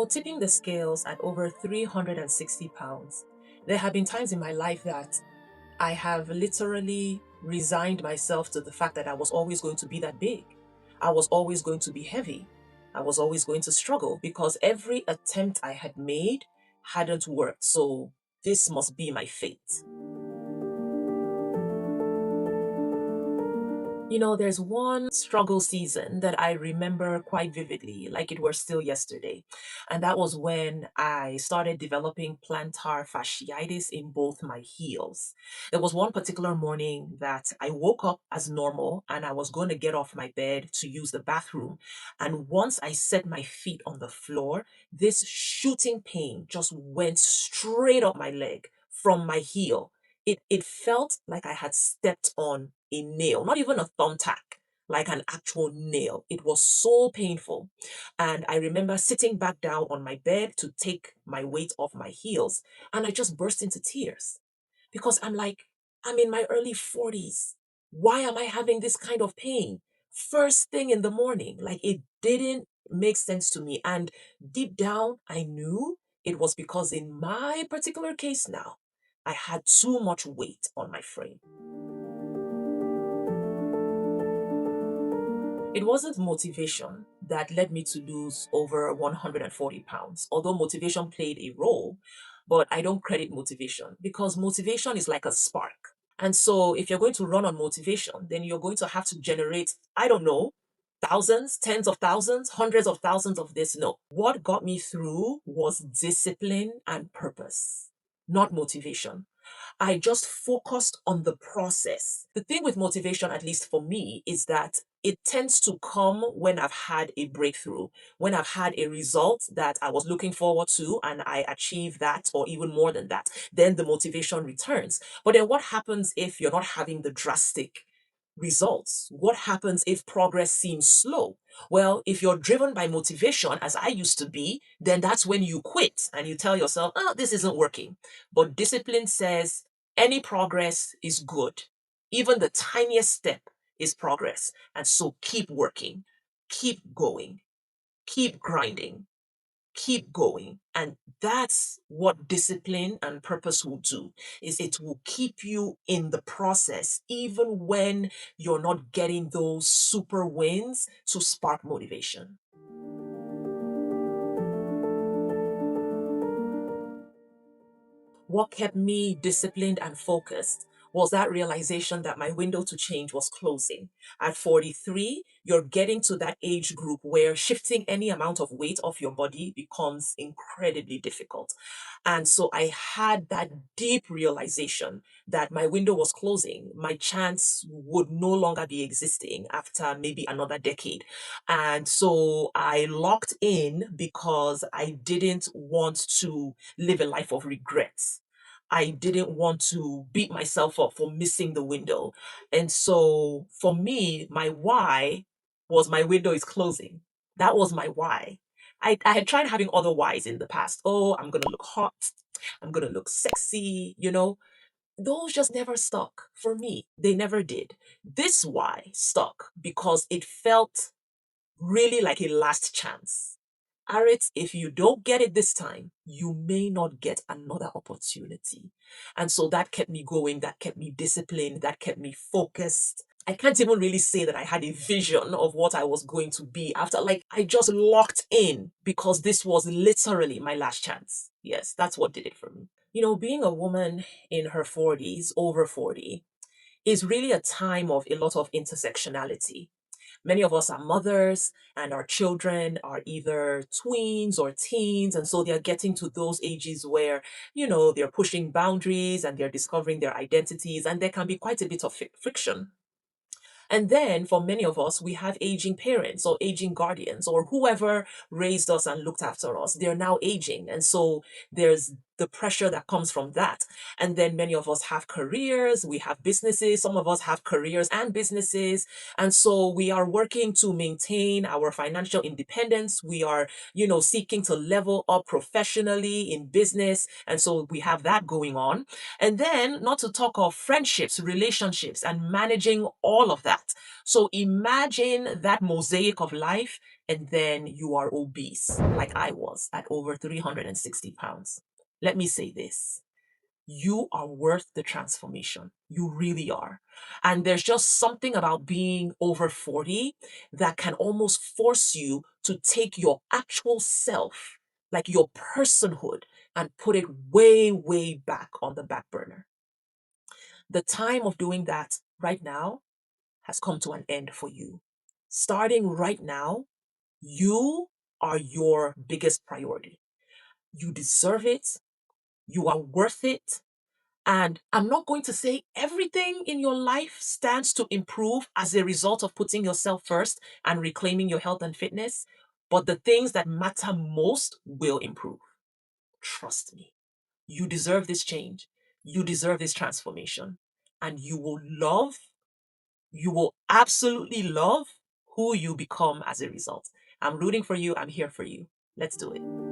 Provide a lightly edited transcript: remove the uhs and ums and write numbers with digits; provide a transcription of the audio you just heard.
Tipping the scales at over 360 pounds, there have been times in my life that I have literally resigned myself to the fact that I was always going to be that big. I was always going to be heavy. I was always going to struggle because every attempt I had made hadn't worked. So this must be my fate. There's one struggle season that I remember quite vividly, like it were still yesterday. And that was when I started developing plantar fasciitis in both my heels. There was one particular morning that I woke up as normal and I was going to get off my bed to use the bathroom. And once I set my feet on the floor, this shooting pain just went straight up my leg from my heel. It felt like I had stepped on a nail, not even a thumbtack, like an actual nail. It was so painful. And I remember sitting back down on my bed to take my weight off my heels, and I just burst into tears because I'm like, I'm in my early 40s. Why am I having this kind of pain? First thing in the morning, like it didn't make sense to me. And deep down, I knew it was because in my particular case now, I had too much weight on my frame. It wasn't motivation that led me to lose over 140 pounds, although motivation played a role, but I don't credit motivation because motivation is like a spark. And so if you're going to run on motivation, then you're going to have to generate, I don't know, thousands, tens of thousands, hundreds of thousands of this. No. What got me through was discipline and purpose, not motivation. I just focused on the process. The thing with motivation, at least for me, is that it tends to come when I've had a breakthrough, when I've had a result that I was looking forward to and I achieve that or even more than that. Then the motivation returns. But then what happens if you're not having the drastic results? What happens if progress seems slow? Well, if you're driven by motivation, as I used to be, then that's when you quit and you tell yourself, oh, this isn't working. But discipline says any progress is good. Even the tiniest step is progress. And so keep working, keep going, keep grinding, keep going. And that's what discipline and purpose will do, is it will keep you in the process even when you're not getting those super wins to spark motivation. What kept me disciplined and focused was that realization that my window to change was closing. At 43, you're getting to that age group where shifting any amount of weight off your body becomes incredibly difficult. And so I had that deep realization that my window was closing. My chance would no longer be existing after maybe another decade. And so I locked in because I didn't want to live a life of regrets. I didn't want to beat myself up for missing the window. And so for me, my why was my window is closing. That was my why. I had tried having other whys in the past. Oh, I'm going to look hot. I'm going to look sexy. Those just never stuck for me. They never did. This why stuck because it felt really like a last chance. Arit, if you don't get it this time, you may not get another opportunity. And so that kept me going, that kept me disciplined, that kept me focused. I can't even really say that I had a vision of what I was going to be after. Like, I just locked in because this was literally my last chance. Yes, that's what did it for me. Being a woman in her 40s, over 40, is really a time of a lot of intersectionality. Many of us are mothers, and our children are either tweens or teens. And so they're getting to those ages where, they're pushing boundaries and they're discovering their identities. And there can be quite a bit of friction. And then for many of us, we have aging parents or aging guardians or whoever raised us and looked after us. They're now aging. And so there's the pressure that comes from that. And then many of us have careers, we have businesses, some of us have careers and businesses. And so we are working to maintain our financial independence. We are, seeking to level up professionally in business. And so we have that going on. And then, not to talk of friendships, relationships, and managing all of that. So imagine that mosaic of life, and then you are obese, like I was at over 360 pounds. Let me say this: you are worth the transformation. You really are. And there's just something about being over 40 that can almost force you to take your actual self, like your personhood, and put it way, way back on the back burner. The time of doing that right now has come to an end for you. Starting right now, you are your biggest priority. You deserve it. You are worth it. And I'm not going to say everything in your life stands to improve as a result of putting yourself first and reclaiming your health and fitness, but the things that matter most will improve. Trust me. You deserve this change. You deserve this transformation. And you will absolutely love who you become as a result. I'm rooting for you. I'm here for you. Let's do it.